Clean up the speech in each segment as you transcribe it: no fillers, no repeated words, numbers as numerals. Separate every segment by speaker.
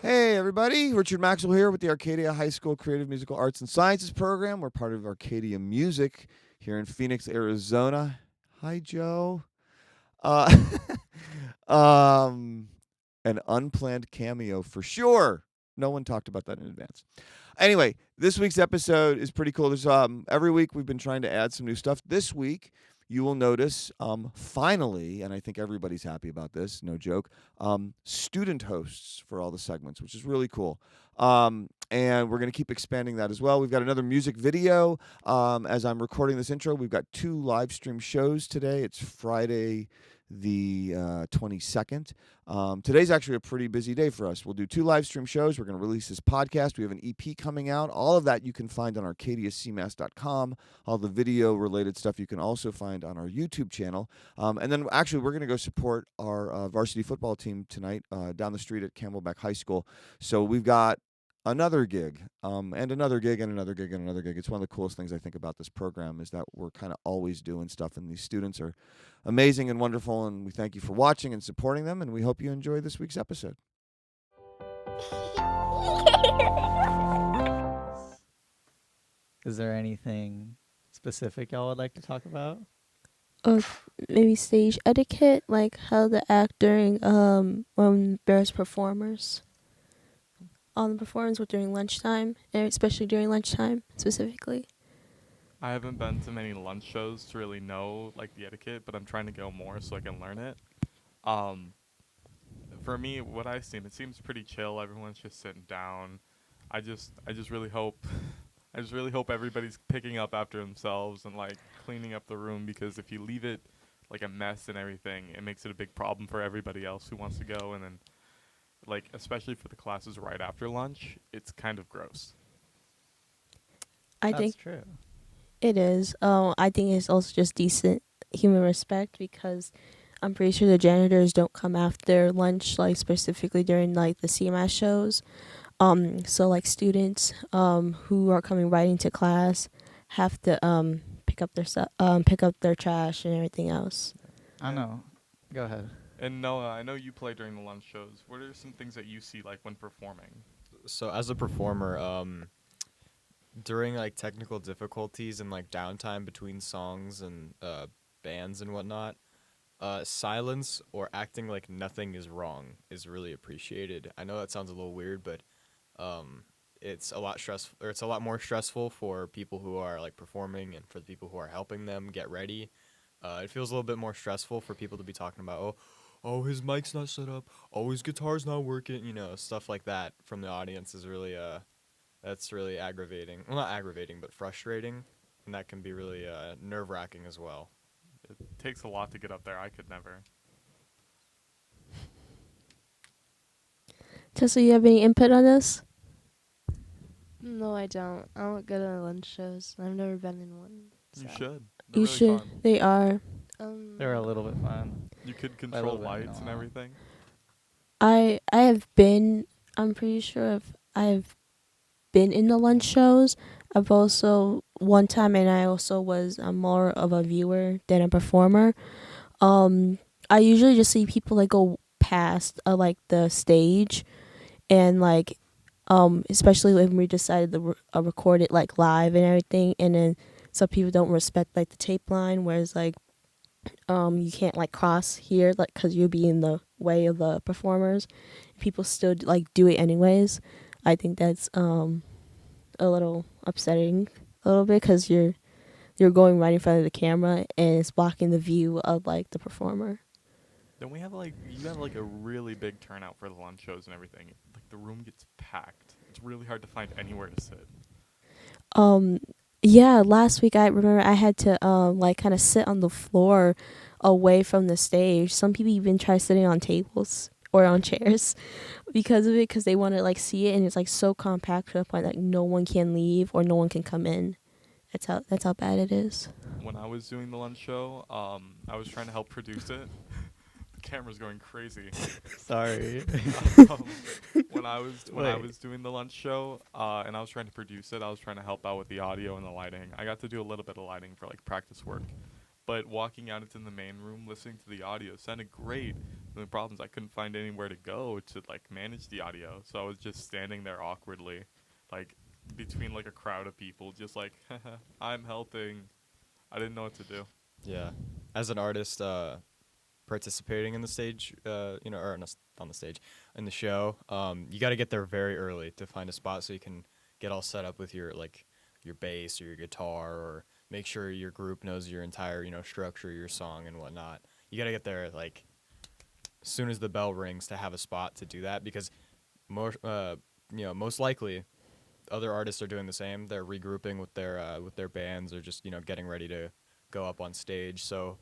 Speaker 1: Hey, everybody. Richard Maxwell here with the Arcadia High School Creative Musical Arts and Sciences program. We're part of Arcadia Music here in Phoenix, Arizona. Hi, Joe. Uh, um, an unplanned cameo for sure. No one talked about that in advance. Anyway, this week's episode is pretty cool. There's every week we've been trying to add some new stuff. This week you will notice finally, and I think everybody's happy about this, no joke, student hosts for all the segments, which is really cool. And we're going to keep expanding that as well. We've got another music video. As I'm recording this intro, we've got 2 live stream shows today. It's Friday the 22nd. Today's actually a pretty busy day for us. We'll do 2 live stream shows. We're going to release this podcast. We have an EP coming out. All of that you can find on arcadiacmas.com. All the video related stuff you can also find on our YouTube channel. And then actually we're going to go support our varsity football team tonight down the street at Camelback High School. So we've got another gig, and another gig, and another gig, and another gig. It's one of the coolest things I think about this program is that we're kind of always doing stuff, and these students are amazing and wonderful, and we thank you for watching and supporting them, and we hope you enjoy this week's episode.
Speaker 2: Is there anything specific y'all would like to talk about?
Speaker 3: Or maybe stage etiquette, like how to act during when there's performers. On the performance during lunchtime, and especially during lunchtime specifically.
Speaker 4: I haven't been to many lunch shows to really know like the etiquette, but I'm trying to go more so I can learn it. For me, what I've seen, it seems pretty chill. Everyone's just sitting down. I just really hope I just really hope everybody's picking up after themselves and like cleaning up the room, because if you leave it like a mess and everything, it makes it a big problem for everybody else who wants to go, and then like especially for the classes right after lunch, it's kind of gross.
Speaker 3: I
Speaker 2: That's
Speaker 3: think
Speaker 2: true.
Speaker 3: it is. I think it's also just decent human respect, because I'm pretty sure the janitors don't come after lunch, like specifically during like the CMAS shows. So like students who are coming right into class have to pick up their trash and everything else.
Speaker 2: I know. Go ahead.
Speaker 4: And Noah, I know you play during the lunch shows. What are some things that you see like when performing?
Speaker 5: So as a performer, during like technical difficulties and like downtime between songs and bands and whatnot, silence or acting like nothing is wrong is really appreciated. I know that sounds a little weird, but it's a lot stressful, or it's a lot more stressful for people who are like performing and for the people who are helping them get ready. It feels a little bit more stressful for people to be talking about, oh, his mic's not set up, oh, his guitar's not working, stuff like that from the audience is really, that's really aggravating. Well, not aggravating, but frustrating, and that can be really nerve-wracking as well.
Speaker 4: It takes a lot to get up there. I could never.
Speaker 3: Tessa, you have any input on this?
Speaker 6: No, I don't. I don't go to lunch shows. I've never been in one.
Speaker 4: You
Speaker 6: so.
Speaker 4: should.
Speaker 3: You
Speaker 4: They're really
Speaker 3: should.
Speaker 4: fun.
Speaker 3: They are.
Speaker 2: They're a little bit fun.
Speaker 4: You could
Speaker 2: little
Speaker 4: control
Speaker 2: bit
Speaker 4: lights and
Speaker 2: annoying.
Speaker 4: everything.
Speaker 3: I have been. I'm pretty sure I've been in the lunch shows. I've also one time, and I also was more of a viewer than a performer. I usually just see people like go past like the stage, and like especially when we decided to record it like live and everything, and then some people don't respect like the tape line, whereas like you can't like cross here like because you'll be in the way of the performers. People still like do it anyways. I think that's a little upsetting a little bit, because you're going right in front of the camera and it's blocking the view of like the performer.
Speaker 4: Then you have like a really big turnout for the lunch shows and everything. Like the room gets packed. It's really hard to find anywhere to sit.
Speaker 3: Yeah, last week I remember I had to like kind of sit on the floor away from the stage. Some people even try sitting on tables or on chairs because of it, because they want to like see it, and it's like so compact to the point like no one can leave or no one can come in. That's how bad it is.
Speaker 4: When I was doing the lunch show, I was trying to help produce it. The camera's going crazy.
Speaker 2: Sorry.
Speaker 4: When I was doing the lunch show, and I was trying to produce it, I was trying to help out with the audio and the lighting. I got to do a little bit of lighting for like practice work, But walking out into the main room, listening to the audio sounded great. The only problem is I couldn't find anywhere to go to like manage the audio, so I was just standing there awkwardly, like between like a crowd of people, just like I'm helping. I didn't know what to do.
Speaker 5: Yeah. As an artist, participating in the stage, or on the stage, in the show, you got to get there very early to find a spot so you can get all set up with your bass or your guitar, or make sure your group knows your entire, structure, your song and whatnot. You got to get there like as soon as the bell rings to have a spot to do that, because most likely other artists are doing the same. They're regrouping with their bands, or just getting ready to go up on stage. So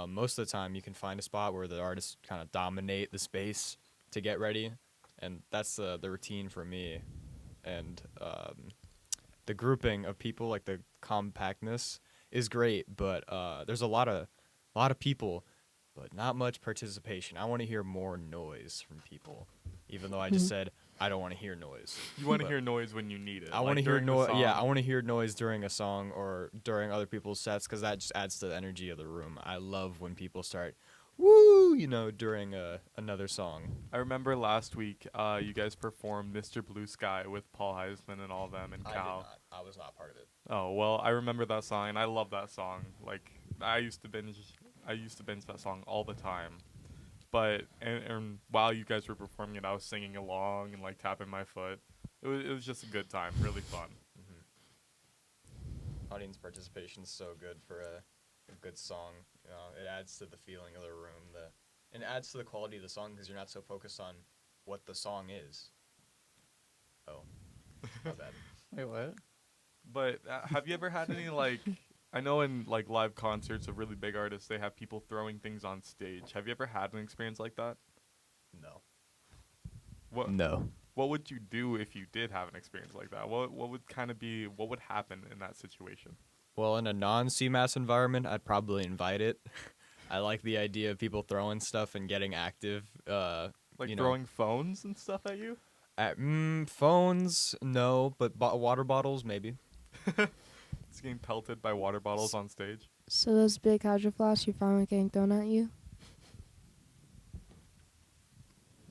Speaker 5: most of the time you can find a spot where the artists kind of dominate the space to get ready, and that's the routine for me. And the grouping of people, like the compactness, is great, but there's a lot of people, but not much participation. I want to hear more noise from people, even though I just said I don't want to hear noise.
Speaker 4: You want to hear noise when you need it.
Speaker 5: I want to hear noise. Yeah, I want to hear noise during a song or during other people's sets, because that just adds to the energy of the room. I love when people start, woo, during another song.
Speaker 4: I remember last week, you guys performed "Mr. Blue Sky" with Paul Heisman and all them, and
Speaker 5: I
Speaker 4: Cal.
Speaker 5: did not. I was not part of it.
Speaker 4: Oh well, I remember that song, and I love that song. Like I used to binge that song all the time. But and while you guys were performing it, I was singing along and like tapping my foot. It was just a good time, really fun.
Speaker 5: Audience participation is so good for a good song. It adds to the feeling of the room, and it adds to the quality of the song, because you're not so focused on what the song is. Oh, my bad.
Speaker 2: Wait, what?
Speaker 4: But have you ever had any like? I know in like live concerts of really big artists, they have people throwing things on stage. Have you ever had an experience like that?
Speaker 5: No.
Speaker 4: What?
Speaker 5: No.
Speaker 4: What would you do if you did have an experience like that? What would happen in that situation?
Speaker 5: Well, in a non-CMAS environment, I'd probably invite it. I like the idea of people throwing stuff and getting active.
Speaker 4: Like throwing phones and stuff at you?
Speaker 5: Phones, no, but water bottles, maybe.
Speaker 4: It's getting pelted by water bottles on stage.
Speaker 6: So those big hydro flasks you found getting thrown at you?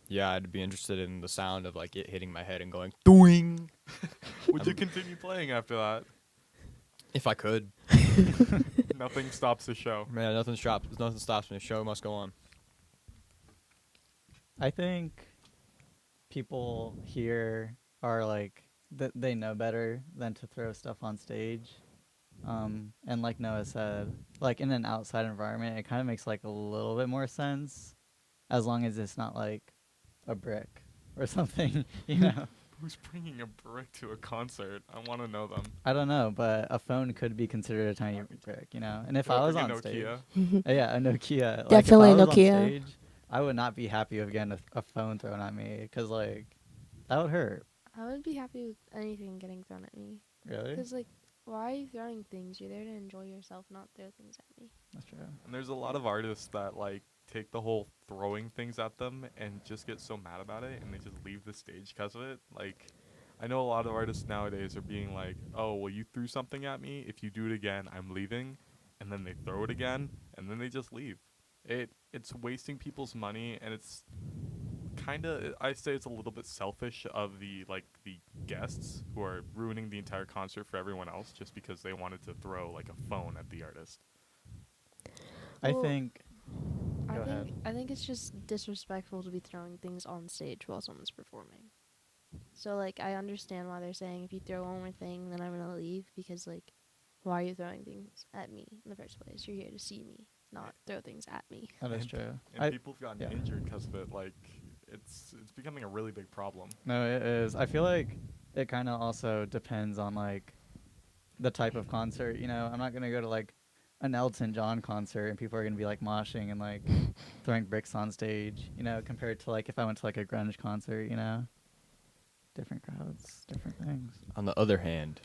Speaker 5: Yeah, I'd be interested in the sound of like it hitting my head and going doing.
Speaker 4: Would you continue playing after that?
Speaker 5: If I could.
Speaker 4: Nothing stops the show.
Speaker 5: Man, nothing stops me. The show must go on.
Speaker 2: I think people here are like they know better than to throw stuff on stage. And like Noah said, like in an outside environment, it kind of makes like a little bit more sense, as long as it's not like a brick or something,
Speaker 4: Who's bringing a brick to a concert? I want to know them.
Speaker 2: I don't know, but a phone could be considered a tiny brick, And if I was on stage, yeah, a Nokia, like,
Speaker 3: Definitely
Speaker 2: if I was on
Speaker 3: Nokia.
Speaker 2: stage, I would not be happy with getting a phone thrown at me, because like that would hurt.
Speaker 6: I would be happy with anything getting thrown at me.
Speaker 2: Really?
Speaker 6: Because, like, why are you throwing things? You're there to enjoy yourself, not throw things at me.
Speaker 2: That's true.
Speaker 4: And there's a lot of artists that like take the whole throwing things at them and just get so mad about it, and they just leave the stage because of it. Like, I know a lot of artists nowadays are being like, "Oh, well, you threw something at me. If you do it again, I'm leaving." And then they throw it again, and then they just leave. It's wasting people's money, and it's kind of, I say it's a little bit selfish of the guests who are ruining the entire concert for everyone else just because they wanted to throw like a phone at the artist.
Speaker 2: I
Speaker 6: Well,
Speaker 2: think. Go ahead.
Speaker 6: I think it's just disrespectful to be throwing things on stage while someone's performing. So, like, I understand why they're saying if you throw one more thing, then I'm gonna leave, because, like, why are you throwing things at me in the first place? You're here to see me, not throw things at me.
Speaker 2: That is
Speaker 4: And-
Speaker 2: true.
Speaker 4: And people have gotten
Speaker 2: yeah.
Speaker 4: injured because of it. Like, it's becoming a really big problem.
Speaker 2: No, it is. I feel like it kind of also depends on like the type of concert. I'm not gonna go to like an Elton John concert and people are gonna be like moshing and like throwing bricks on stage. Compared to like if I went to like a grunge concert. Different crowds, different things.
Speaker 5: On the other hand,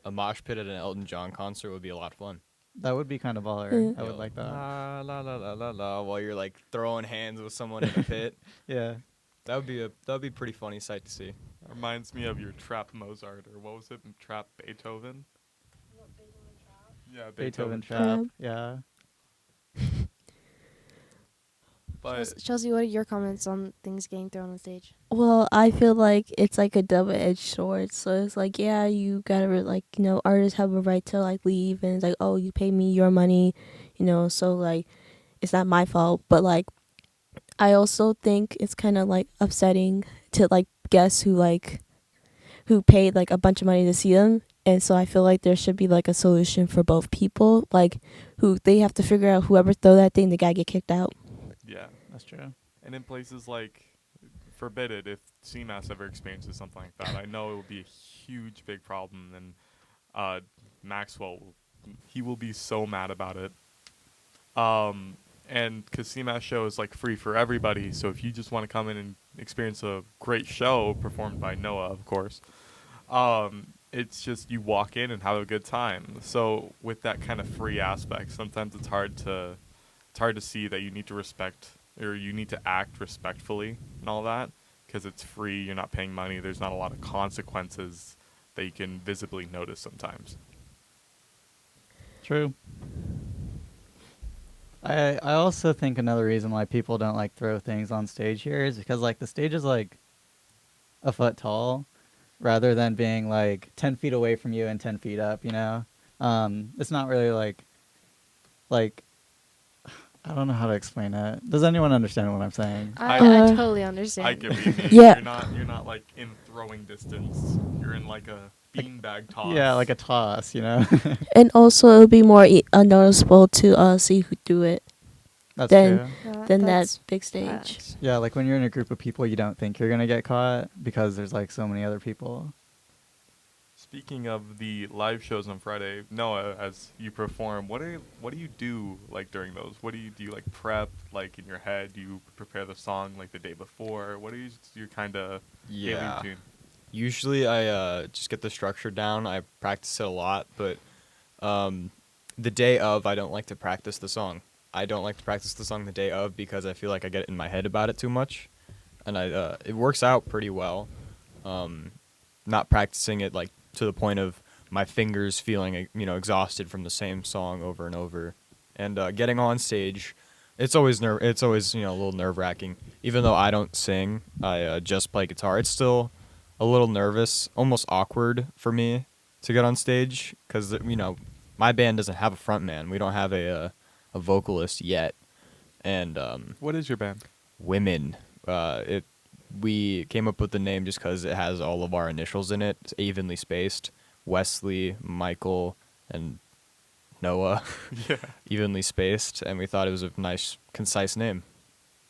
Speaker 5: a mosh pit at an Elton John concert would be a lot of fun.
Speaker 2: That would be kind of baller.
Speaker 3: Yeah.
Speaker 2: I would like that.
Speaker 5: La la la la la la, while you're like throwing hands with someone in a pit.
Speaker 2: Yeah.
Speaker 5: That would be a pretty funny sight to see.
Speaker 4: Reminds me of your Trap Mozart, or what was it? Trap Beethoven? Yeah,
Speaker 2: Beethoven
Speaker 3: Trap.
Speaker 2: trap. Yeah.
Speaker 4: But
Speaker 6: Chelsea, what are your comments on things getting thrown on stage?
Speaker 3: Well, I feel like it's like a double-edged sword. So it's like, yeah, you gotta like, artists have a right to like leave, and it's like, oh, you pay me your money, so like, it's not my fault. But like, I also think it's kind of like upsetting to like guests who paid like a bunch of money to see them. And so I feel like there should be like a solution for both people, like who they have to figure out whoever throw that thing, the guy get kicked out.
Speaker 4: yeah,
Speaker 2: That's true.
Speaker 4: and in places like forbid it if CMAS ever experiences something like that. I know it will be a huge, big problem, and Maxwell, he will be so mad about it. And because CMAS show is like free for everybody, so if you just want to come in and experience a great show performed by Noah, of course, it's just you walk in and have a good time. So with that kind of free aspect, sometimes it's hard to see that you need to respect or you need to act respectfully and all that because it's free. You're not paying money. There's not a lot of consequences that you can visibly notice sometimes.
Speaker 2: True. I also think another reason why people don't like throw things on stage here is because like the stage is like a foot tall rather than being like 10 feet away from you and 10 feet up, It's not really like I don't know how to explain it. Does anyone understand what I'm saying?
Speaker 6: I
Speaker 3: Uh,
Speaker 6: totally understand.
Speaker 4: I get what you mean.
Speaker 3: Yeah.
Speaker 4: You're not like in throwing distance. You're in like a beanbag toss.
Speaker 2: Yeah, like a toss,
Speaker 3: And also, it'll be more unnoticeable to see who do it
Speaker 2: That's
Speaker 3: Then-
Speaker 2: true.
Speaker 3: than
Speaker 6: That's
Speaker 3: that big stage.
Speaker 6: facts.
Speaker 2: Yeah, like when you're in a group of people, you don't think you're gonna get caught because there's like so many other people.
Speaker 4: Speaking of the live shows on Friday, Noah, as you perform, what do you do like during those? What do you like prep like in your head? Do you prepare the song like the day before? What are your kind of daily
Speaker 5: Yeah.
Speaker 4: routine?
Speaker 5: Usually I just get the structure down. I practice it a lot, but the day of I don't like to practice the song. I don't like to practice the song the day of because I feel like I get in my head about it too much, and it works out pretty well. Not practicing it like to the point of my fingers feeling exhausted from the same song over and over, and getting on stage, it's always a little nerve-wracking. Even though I don't sing, I just play guitar. It's still a little nervous, almost awkward for me to get on stage because my band doesn't have a front man. We don't have a vocalist yet, and
Speaker 4: What is your band?
Speaker 5: women. We came up with the name just because it has all of our initials in it. It's evenly spaced. Wesley, Michael, and Noah.
Speaker 4: Yeah.
Speaker 5: Evenly spaced, and we thought it was a nice, concise name.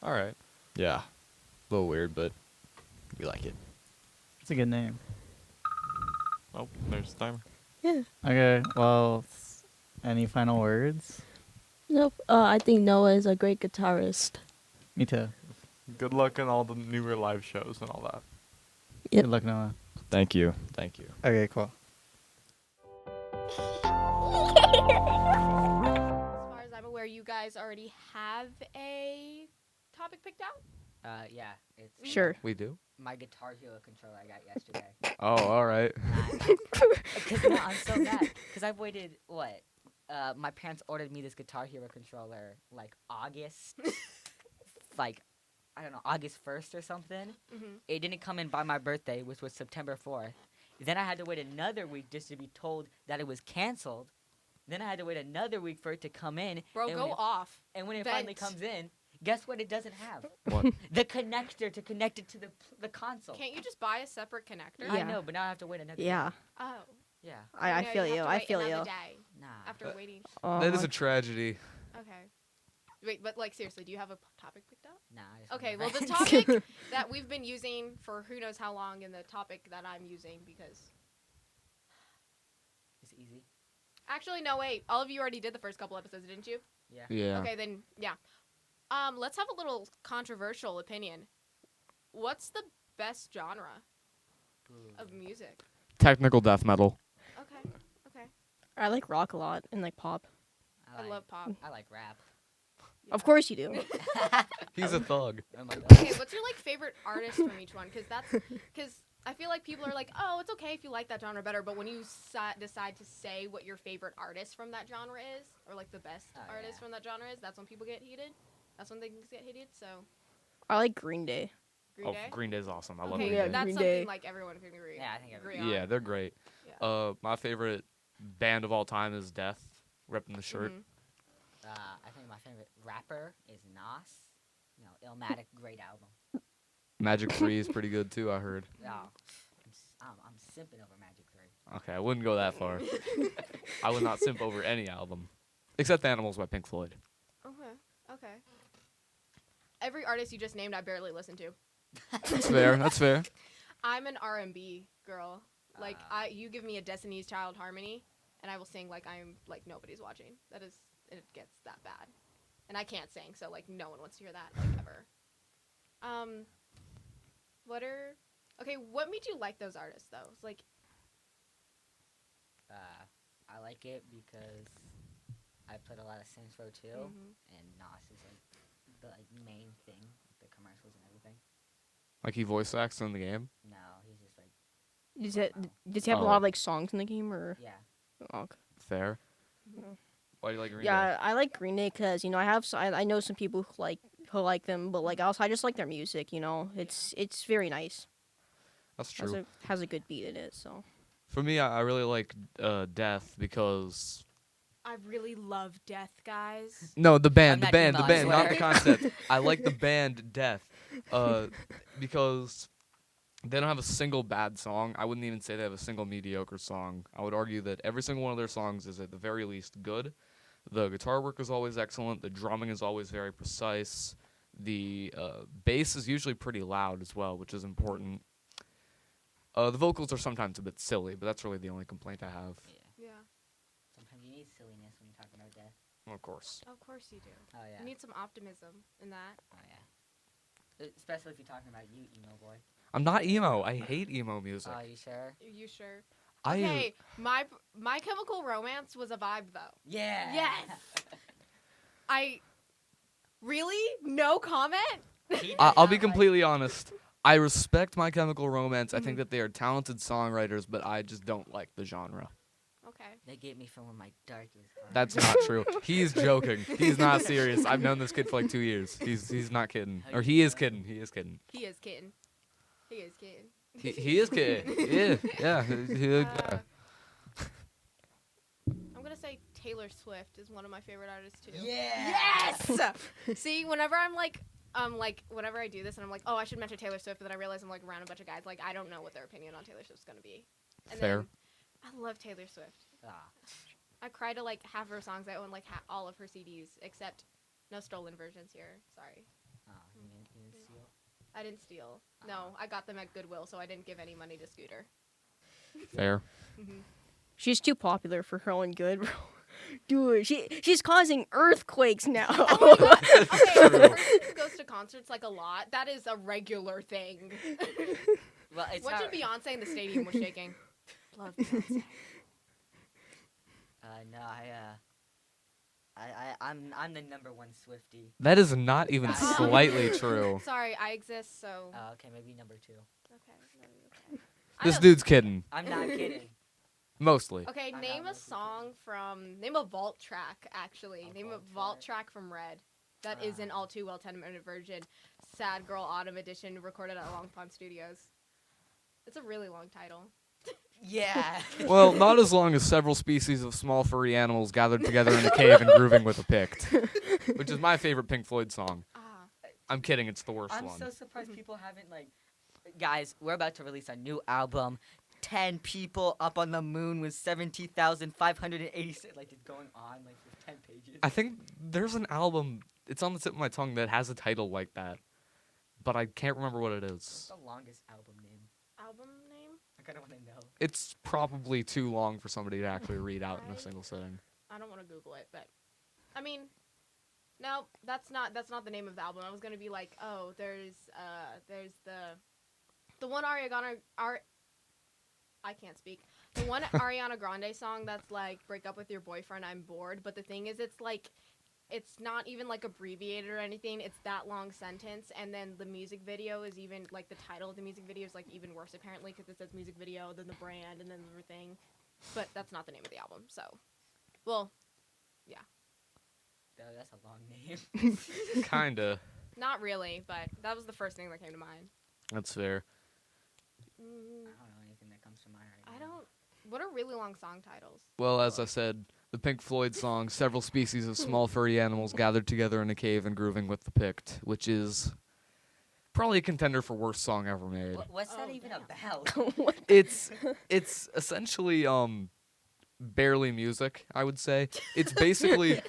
Speaker 4: All right.
Speaker 5: Yeah, a little weird, but we like it.
Speaker 2: It's a good name.
Speaker 4: Oh, there's the timer.
Speaker 3: Yeah.
Speaker 2: Okay, well, any final words?
Speaker 3: Nope. I think Noah is a great guitarist.
Speaker 2: Me too.
Speaker 4: Good luck on all the newer live shows and all that.
Speaker 3: Yep.
Speaker 2: Good luck, Noah.
Speaker 5: Thank you. Thank you.
Speaker 2: Okay, cool.
Speaker 7: As far as I'm aware, you guys already have a topic picked out.
Speaker 8: Yeah, it's
Speaker 7: Sure.
Speaker 9: We do?
Speaker 8: my Guitar Hero controller I got yesterday.
Speaker 9: Oh, all right.
Speaker 8: Because no, I'm so mad. Because I've waited what? My parents ordered me this Guitar Hero controller like August, like I don't know, August 1st or something.
Speaker 7: Mm-hmm.
Speaker 8: It didn't come in by my birthday, which was September 4th. Then I had to wait another week just to be told that it was canceled. Then I had to wait another week for it to come in.
Speaker 7: Bro,
Speaker 8: and
Speaker 7: go
Speaker 8: when it,
Speaker 7: off.
Speaker 8: And when it finally
Speaker 7: Vent.
Speaker 8: comes in, guess what it doesn't have?
Speaker 9: What?
Speaker 8: The connector to connect it to the console.
Speaker 7: Can't you just buy a separate connector?
Speaker 8: I
Speaker 10: Yeah.
Speaker 8: know, but now I have to wait another
Speaker 10: Yeah,
Speaker 8: week.
Speaker 7: Oh.
Speaker 8: Yeah.
Speaker 10: I
Speaker 7: No,
Speaker 10: feel
Speaker 7: have
Speaker 10: you.
Speaker 7: to
Speaker 10: I
Speaker 7: wait
Speaker 10: feel
Speaker 7: another
Speaker 10: you.
Speaker 7: day
Speaker 8: Nah.
Speaker 7: after waiting.
Speaker 9: That is a tragedy.
Speaker 7: Okay. Wait, but like seriously, do you have a topic picked out?
Speaker 8: Nah. I just
Speaker 7: Okay,
Speaker 8: wanted
Speaker 7: well the
Speaker 8: to-
Speaker 7: topic that we've been using for who knows how long, and the topic that I'm using because
Speaker 8: It's easy.
Speaker 7: actually no wait, all of you already did the first couple episodes, didn't you?
Speaker 8: Yeah.
Speaker 9: Yeah.
Speaker 7: Okay, then yeah. Let's have a little controversial opinion. What's the best genre of music?
Speaker 9: Technical death metal.
Speaker 7: Okay. Okay.
Speaker 10: I like rock a lot and like pop.
Speaker 7: I love pop.
Speaker 8: I like rap.
Speaker 10: Of course you do.
Speaker 9: He's a thug.
Speaker 8: Oh my God.
Speaker 7: Okay, what's your like favorite artist from each one? Because I feel like people are like, oh, it's okay if you like that genre better, but when you decide to say what your favorite artist from that genre is, or like the best
Speaker 8: Oh,
Speaker 7: artist
Speaker 8: yeah.
Speaker 7: from that genre is, that's when people get heated. That's when things get hated. So
Speaker 10: I like Green Day.
Speaker 7: Green Day.
Speaker 9: Green Day's awesome. I love
Speaker 7: Okay,
Speaker 9: Green
Speaker 10: Yeah,
Speaker 9: Day.
Speaker 7: that's
Speaker 10: Green
Speaker 7: something
Speaker 10: Day.
Speaker 7: like everyone can agree.
Speaker 8: Yeah, I think
Speaker 7: agree
Speaker 8: everyone-
Speaker 9: Yeah,
Speaker 7: on.
Speaker 9: they're great.
Speaker 7: Yeah.
Speaker 9: My favorite band of all time is Death, repping the shirt.
Speaker 7: Mhm.
Speaker 8: I think my favorite rapper is Nas. You know, Illmatic, great album.
Speaker 9: Magic 3 is pretty good too, I heard.
Speaker 8: Oh, I'm simping over Magic 3.
Speaker 9: Okay, I wouldn't go that far. I would not simp over any album. Except Animals by Pink Floyd.
Speaker 7: Okay. Every artist you just named, I barely listen to.
Speaker 9: That's fair. That's fair.
Speaker 7: I'm an R&B girl. Like
Speaker 8: Ah.
Speaker 7: you give me a Destiny's Child harmony, and I will sing like I'm like nobody's watching. It gets that bad, and I can't sing, so like no one wants to hear that like ever. What made you like those artists though? It's like
Speaker 8: I like it because I played a lot of Saints Row 2, and Nas is like the main thing, the commercials and everything.
Speaker 9: Like he voice acts in the game.
Speaker 8: No, he's just like
Speaker 10: Does he have a
Speaker 9: Oh.
Speaker 10: lot of like songs in the game or?
Speaker 8: yeah.
Speaker 10: Oh, okay.
Speaker 9: Fair.
Speaker 10: Mhm.
Speaker 9: Why do you like Green Day?
Speaker 10: Yeah, I like Green Day because I know some people who like them, but like also I just like their music. It's very nice.
Speaker 9: That's true.
Speaker 10: Has a good beat in it. So
Speaker 9: For me, I really like Death because
Speaker 7: I really love Death, guys.
Speaker 9: no, the band,
Speaker 8: I'm
Speaker 9: the
Speaker 8: not
Speaker 9: band,
Speaker 8: emo,
Speaker 9: the
Speaker 8: I
Speaker 9: band, not the
Speaker 8: swear.
Speaker 9: concept. I like the band Death, because they don't have a single bad song. I wouldn't even say they have a single mediocre song. I would argue that every single one of their songs is at the very least good. The guitar work is always excellent. The drumming is always very precise. The bass is usually pretty loud as well, which is important. The vocals are sometimes a bit silly, but that's really the only complaint I have.
Speaker 8: Yeah.
Speaker 7: Yeah,
Speaker 8: Sometimes you need silliness when you're talking about death.
Speaker 9: Of course.
Speaker 7: of course you do.
Speaker 8: Oh yeah.
Speaker 7: You need some optimism in that.
Speaker 8: Oh yeah. Especially if you're talking about you, emo boy.
Speaker 9: I'm not emo. I hate emo music.
Speaker 8: Oh, you sure?
Speaker 7: You sure?
Speaker 9: I
Speaker 7: Okay, My Chemical Romance was a vibe though.
Speaker 8: Yeah.
Speaker 7: Yes. I really no comment.
Speaker 8: He
Speaker 9: I'll
Speaker 8: does
Speaker 9: be
Speaker 8: not like-
Speaker 9: completely honest. I respect My Chemical Romance. I
Speaker 7: Mm-hmm.
Speaker 9: think that they are talented songwriters, but I just don't like the genre.
Speaker 7: Okay.
Speaker 8: They get me from my darkest heart.
Speaker 9: That's not true. He's joking. He's not serious. I've known this kid for like 2 years. He's not kidding. Or he is kidding. He is kidding.
Speaker 7: He is kidding. He is kidding.
Speaker 9: He is kidding. Yeah.
Speaker 7: Uh, I'm gonna say Taylor Swift is one of my favorite artists too.
Speaker 8: Yeah.
Speaker 7: Yes. See, whenever whenever I do this and I'm like, oh, I should mention Taylor Swift, but then I realize I'm like around a bunch of guys. Like, I don't know what their opinion on Taylor Swift's gonna be. And
Speaker 9: Fair.
Speaker 7: Then, I love Taylor Swift.
Speaker 8: Ah.
Speaker 7: I cry to like half her songs. I own like all of her CDs, except no stolen versions here. Sorry,
Speaker 8: Oh, you didn't steal?
Speaker 7: I didn't steal. No, I got them at Goodwill, so I didn't give any money to Scooter.
Speaker 9: Fair.
Speaker 10: she's too popular for her own good, bro. Dude, she's causing earthquakes now.
Speaker 7: Okay, as a person who goes to concerts like a lot, that is a regular thing.
Speaker 8: Well, it's
Speaker 7: What
Speaker 8: not.
Speaker 7: should Beyonce in the stadium was shaking? Love Beyonce.
Speaker 8: No, I'm the number one Swiftie.
Speaker 9: That is not even
Speaker 8: Um,
Speaker 9: slightly true.
Speaker 7: Sorry, I exist, so.
Speaker 8: Okay, maybe number two.
Speaker 7: Okay. Okay.
Speaker 9: This
Speaker 7: I know-
Speaker 9: dude's kidding.
Speaker 8: I'm not kidding.
Speaker 9: Mostly.
Speaker 7: Okay,
Speaker 8: I'm
Speaker 7: name
Speaker 8: not
Speaker 7: a song from. Name a vault track, actually.
Speaker 8: A
Speaker 7: Name a
Speaker 8: vault
Speaker 7: vault track from Red. That isn't all too well 10-minute version. Sad Girl Autumn Edition, recorded at Long Pond Studios. It's a really long title.
Speaker 8: Yeah.
Speaker 9: Well, not as long as several species of small furry animals gathered together in a cave and grooving with a pict, which is my favorite Pink Floyd song.
Speaker 7: Ah.
Speaker 9: I'm kidding. It's the worst
Speaker 8: I'm
Speaker 9: one.
Speaker 8: so surprised people haven't like. Guys, we're about to release our new album. 10 people up on the moon with 17,586. Like it's going on like with 10 pages.
Speaker 9: I think there's an album. It's on the tip of my tongue that has a title like that, but I can't remember what it
Speaker 8: What's
Speaker 9: is.
Speaker 8: the longest album name?
Speaker 7: Album name?
Speaker 8: I kind of want to know.
Speaker 9: It's probably too long for somebody to actually read out in a single sitting.
Speaker 7: I don't want to Google it, but I mean, no, that's not the name of the album. I was gonna be like, oh, there's the one I can't speak. The one Ariana Grande song that's like break up with your boyfriend, I'm bored. But the thing is, it's not even like abbreviated or anything. It's that long sentence, and then the music video is even like the title of the music video is like even worse apparently because it says music video, then the brand, and then everything. But that's not the name of the album. So, well, yeah.
Speaker 8: though. That's a long name.
Speaker 9: Kinda.
Speaker 7: Not really, but that was the first thing that came to mind.
Speaker 9: That's fair.
Speaker 8: I don't know anything that comes to mind right
Speaker 7: I
Speaker 8: now.
Speaker 7: don't. What are really long song titles?
Speaker 9: Well, as I said, the Pink Floyd song, several species of small furry animals gathered together in a cave and grooving with the Pict, which is probably a contender for worst song ever made.
Speaker 8: What's that
Speaker 7: Oh,
Speaker 8: even
Speaker 7: damn.
Speaker 8: about?
Speaker 9: It's essentially barely music, I would say. It's basically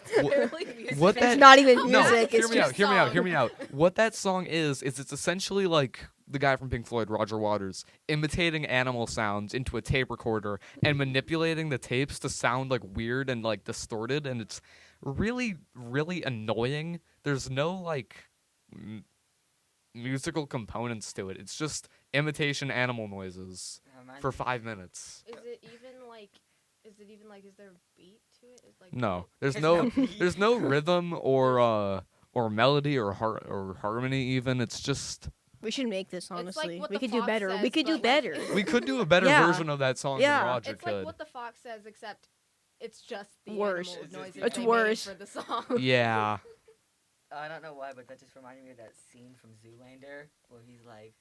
Speaker 9: what that
Speaker 10: It's not even
Speaker 9: No,
Speaker 10: music.
Speaker 9: hear
Speaker 10: It's
Speaker 9: me out,
Speaker 10: just
Speaker 9: hear me out,
Speaker 10: song.
Speaker 9: hear me out. What that song is it's essentially like the guy from Pink Floyd, Roger Waters, imitating animal sounds into a tape recorder and manipulating the tapes to sound like weird and like distorted, and it's really, really annoying. There's no like musical components to it. It's just imitation animal noises for 5 minutes.
Speaker 7: Is it even like? Is there a beat to it? Is like
Speaker 9: No, there's
Speaker 8: There's
Speaker 9: no
Speaker 8: no beat.
Speaker 9: there's no rhythm or melody or harmony even. It's just
Speaker 10: We should make this
Speaker 7: like
Speaker 10: honestly.
Speaker 7: what
Speaker 10: we
Speaker 7: the
Speaker 10: could do
Speaker 7: fox
Speaker 10: better.
Speaker 7: says,
Speaker 10: we could do
Speaker 7: but, like-
Speaker 10: better.
Speaker 9: we could do a better
Speaker 10: Yeah.
Speaker 9: version of that song
Speaker 10: Yeah.
Speaker 9: than Roger
Speaker 7: It's
Speaker 9: could.
Speaker 7: like what the fox says, except it's just the
Speaker 10: Worse.
Speaker 7: animal
Speaker 8: It's just
Speaker 7: noises
Speaker 8: the
Speaker 10: It's
Speaker 7: they
Speaker 10: worse.
Speaker 7: made for the song.
Speaker 9: Yeah.
Speaker 8: I don't know why, but that just reminded me of that scene from Zoolander where he's like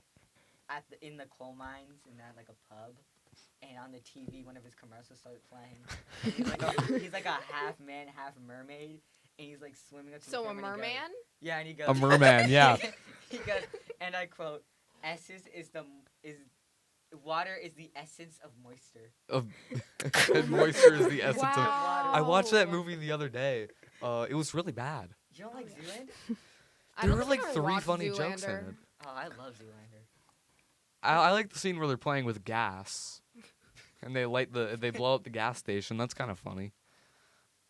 Speaker 8: in the coal mines and at like a pub, and on the TV one of his commercials started playing. He's like a half man, half mermaid, and he's like swimming up to the
Speaker 7: So a
Speaker 8: camera and he goes-
Speaker 7: merman?
Speaker 8: Yeah, and he goes
Speaker 9: A merman, yeah.
Speaker 8: he goes, and I quote, "Essence is water is the essence of moisture."
Speaker 9: And moisture is the essence of.
Speaker 7: Wow.
Speaker 9: I watched that movie the other day. It was really bad.
Speaker 8: You don't like
Speaker 7: yeah.
Speaker 8: Zoolander?
Speaker 7: I
Speaker 9: There
Speaker 7: don't
Speaker 9: were
Speaker 7: think
Speaker 9: like
Speaker 7: I
Speaker 9: 3
Speaker 7: watched
Speaker 9: funny jokes in
Speaker 7: Zoolander.
Speaker 9: it.
Speaker 8: Oh, I love Zoolander.
Speaker 9: I like the scene where they're playing with gas, and they blow up the gas station. That's kind of funny.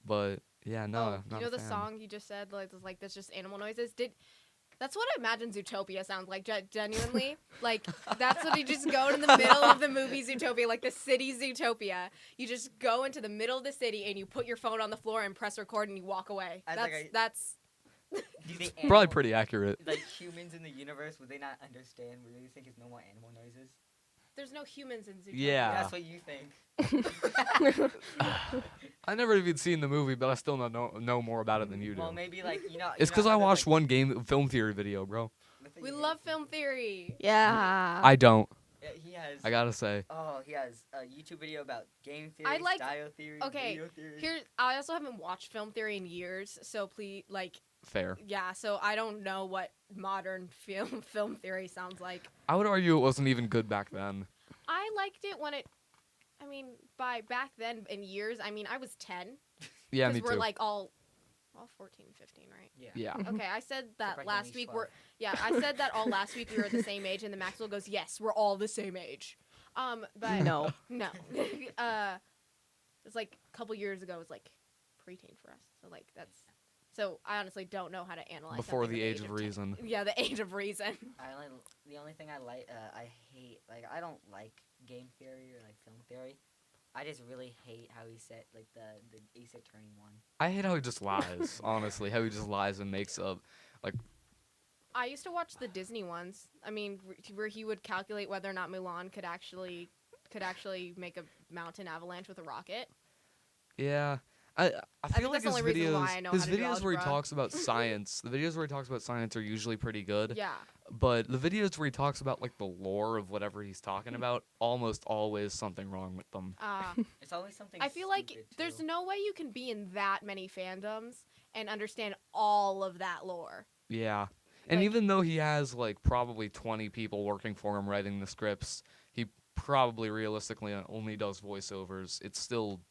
Speaker 9: But yeah, no,
Speaker 7: Oh,
Speaker 9: not
Speaker 7: you know
Speaker 9: a
Speaker 7: the
Speaker 9: fan.
Speaker 7: song you just said, like that's just animal noises. That's what I imagine Zootopia sounds like, genuinely. Like, that's what you just go in the middle of the movie Zootopia, like the city Zootopia. You just go into the middle of the city and you put your phone on the floor and press record and you walk away.
Speaker 8: I think
Speaker 7: That's
Speaker 8: Do you think
Speaker 9: Probably
Speaker 8: animal-
Speaker 9: pretty accurate.
Speaker 8: Like humans in the universe, would they not understand? Would they think it's no more animal noises?
Speaker 7: there's no humans in Zootopia.
Speaker 9: Yeah.
Speaker 8: That's what you think.
Speaker 9: I never even seen the movie, but I still know more about it than you do.
Speaker 8: Well, maybe like
Speaker 9: It's because I watched
Speaker 8: one.
Speaker 9: one film theory video, bro.
Speaker 7: We love film theory.
Speaker 10: Yeah.
Speaker 9: I don't.
Speaker 8: He has.
Speaker 9: I gotta say.
Speaker 8: Oh, he has a YouTube video about game theory,
Speaker 7: I like-
Speaker 8: style theory,
Speaker 7: okay,
Speaker 8: video theory.
Speaker 7: Here, I also haven't watched film theory in years, so please,
Speaker 9: Fair.
Speaker 7: yeah, so I don't know what modern film theory sounds like.
Speaker 9: I would argue it wasn't even good back then.
Speaker 7: I liked it when by back then in years, I was 10.
Speaker 9: Yeah,
Speaker 7: Because
Speaker 9: me
Speaker 7: we're
Speaker 9: too.
Speaker 7: like all 14, 15, right?
Speaker 8: Yeah.
Speaker 9: Yeah.
Speaker 7: Okay, I said that
Speaker 8: Except for
Speaker 7: last
Speaker 8: Henry's
Speaker 7: week.
Speaker 8: 12.
Speaker 7: I said that all last week we were the same age, and then Maxwell goes, "Yes, we're all the same age." But
Speaker 10: No.
Speaker 7: no. It's like a couple years ago. It was like preteen for us. So like that's. So I honestly don't know how to analyze.
Speaker 9: Before
Speaker 7: something
Speaker 9: the
Speaker 7: at
Speaker 9: age of
Speaker 7: 10.
Speaker 9: reason.
Speaker 7: Yeah, the age of reason.
Speaker 8: The only thing I hate, like I don't like game theory or like film theory. I just really hate how he said like the Ace Attorney one.
Speaker 9: I hate how he just lies, honestly. How he just lies and makes up.
Speaker 7: I used to watch the Disney ones. Where he would calculate whether or not Mulan could actually make a mountain avalanche with a rocket.
Speaker 9: Yeah. I feel
Speaker 7: think
Speaker 9: like
Speaker 7: that's the
Speaker 9: his
Speaker 7: only reason why
Speaker 9: videos,
Speaker 7: I know
Speaker 9: his
Speaker 7: how to do
Speaker 9: videos where he
Speaker 7: algebra.
Speaker 9: talks about science, the videos where he talks about science are usually pretty good.
Speaker 7: Yeah.
Speaker 9: But the videos where he talks about like the lore of whatever he's talking about, almost always something wrong with them.
Speaker 8: It's always something.
Speaker 7: I feel like
Speaker 8: stupid,
Speaker 7: there's
Speaker 8: too.
Speaker 7: no way you can be in that many fandoms and understand all of that lore.
Speaker 9: Yeah. And
Speaker 7: Like-
Speaker 9: even though he has like probably 20 people working for him writing the scripts, he probably realistically only does voiceovers. It's still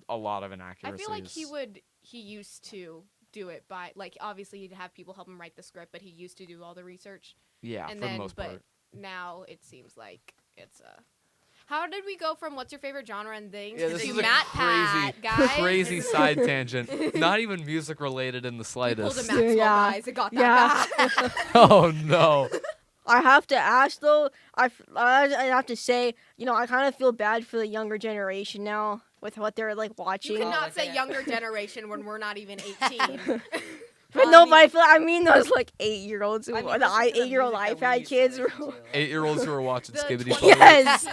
Speaker 9: a lot of
Speaker 7: I
Speaker 9: inaccuracies.
Speaker 7: feel like he used to do it by, like, obviously he'd have people help him write the script, but he used to do all the research.
Speaker 9: Yeah,
Speaker 7: and
Speaker 9: for
Speaker 7: then,
Speaker 9: the most
Speaker 7: but
Speaker 9: part.
Speaker 7: now it seems like it's How did we go from what's your favorite genre and things
Speaker 9: Yeah,
Speaker 7: to
Speaker 9: this
Speaker 7: do
Speaker 9: is a
Speaker 7: Matt Pat, guys?
Speaker 9: crazy side tangent. Not even music related in the
Speaker 7: We pulled a
Speaker 9: slightest.
Speaker 7: Maxwell,
Speaker 10: Yeah.
Speaker 7: guys. It got that
Speaker 10: Yeah.
Speaker 7: guy.
Speaker 9: Oh no.
Speaker 10: I have to ask though. I have to say, I kind of feel bad for the younger generation now with what they're like watching.
Speaker 7: You
Speaker 8: Oh,
Speaker 7: cannot
Speaker 8: like
Speaker 7: say
Speaker 8: that.
Speaker 7: younger generation when we're not even 18.
Speaker 10: But no, but I mean those like 8-year-olds who
Speaker 8: I mean,
Speaker 10: the
Speaker 8: listen to the
Speaker 10: 8-year-old
Speaker 8: music that we
Speaker 10: iPad
Speaker 8: used to
Speaker 10: kids.
Speaker 8: listen to, like-
Speaker 9: 8-year-olds who are watching
Speaker 7: The
Speaker 9: Skibbity
Speaker 7: 2015
Speaker 10: Yes.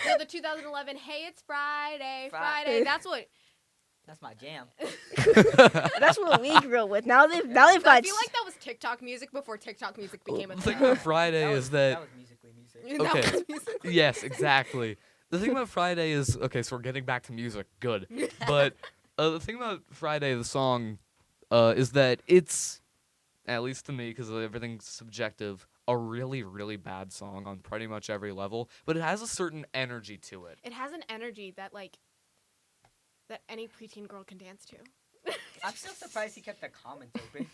Speaker 7: No, the 2011, hey, it's Friday,
Speaker 8: Friday.
Speaker 7: Friday. That's what.
Speaker 8: That's my jam.
Speaker 10: That's what we grew up with. Now they've
Speaker 7: I
Speaker 10: got.
Speaker 7: feel like that was TikTok music before TikTok music became a
Speaker 9: The
Speaker 7: thing.
Speaker 9: thing about Friday is that
Speaker 8: That was musically music.
Speaker 7: That
Speaker 9: okay.
Speaker 7: was music.
Speaker 9: Yes, exactly. The thing about Friday is okay. So we're getting back to music. Good, but the thing about Friday, the song, is that it's, at least to me, because everything's subjective, a really, really bad song on pretty much every level. But it has a certain energy to it.
Speaker 7: It has an energy that that any preteen girl can dance to.
Speaker 8: I'm still surprised he kept the comments open.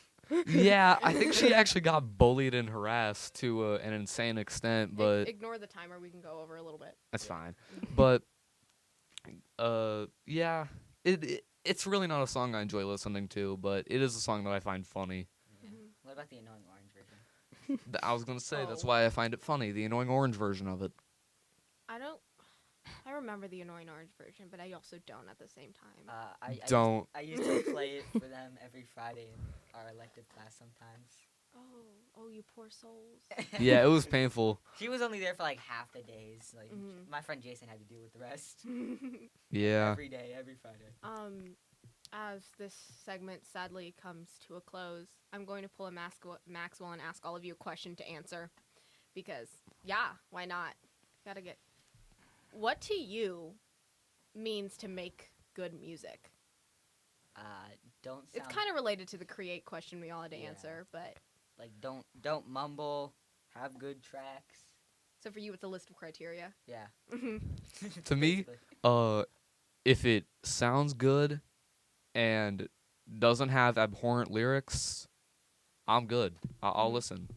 Speaker 9: Yeah, I think she actually got bullied and harassed to an insane extent, but
Speaker 7: Ignore the timer. We can go over a little bit.
Speaker 9: that's fine. But yeah, it's really not a song I enjoy listening to, but it is a song that I find funny.
Speaker 8: What about the annoying orange version?
Speaker 9: I was gonna say that's
Speaker 7: Oh.
Speaker 9: why I find it funny, the annoying orange version of it.
Speaker 7: I remember the annoying orange version, but I also don't at the same time.
Speaker 9: Don't.
Speaker 8: I used to play it for them every Friday in our elective class sometimes.
Speaker 7: Oh, you poor souls.
Speaker 9: Yeah, it was painful.
Speaker 8: She was only there for like half the days. Like
Speaker 7: Mhm.
Speaker 8: my friend Jason had to deal with the rest.
Speaker 9: Yeah.
Speaker 8: Every day, every Friday.
Speaker 7: As this segment sadly comes to a close, I'm going to pull a Maxwell and ask all of you a question to answer. Because, yeah, why not? Gotta get... What to you means to make good music?
Speaker 8: Don't sound
Speaker 7: It's kind of related to the create question we all had to
Speaker 8: Yeah.
Speaker 7: answer, but...
Speaker 8: like don't mumble. Have good tracks.
Speaker 7: So for you, it's a list of criteria.
Speaker 8: Yeah.
Speaker 9: To me,
Speaker 8: Basically.
Speaker 9: if it sounds good and doesn't have abhorrent lyrics, I'm good. I'll listen.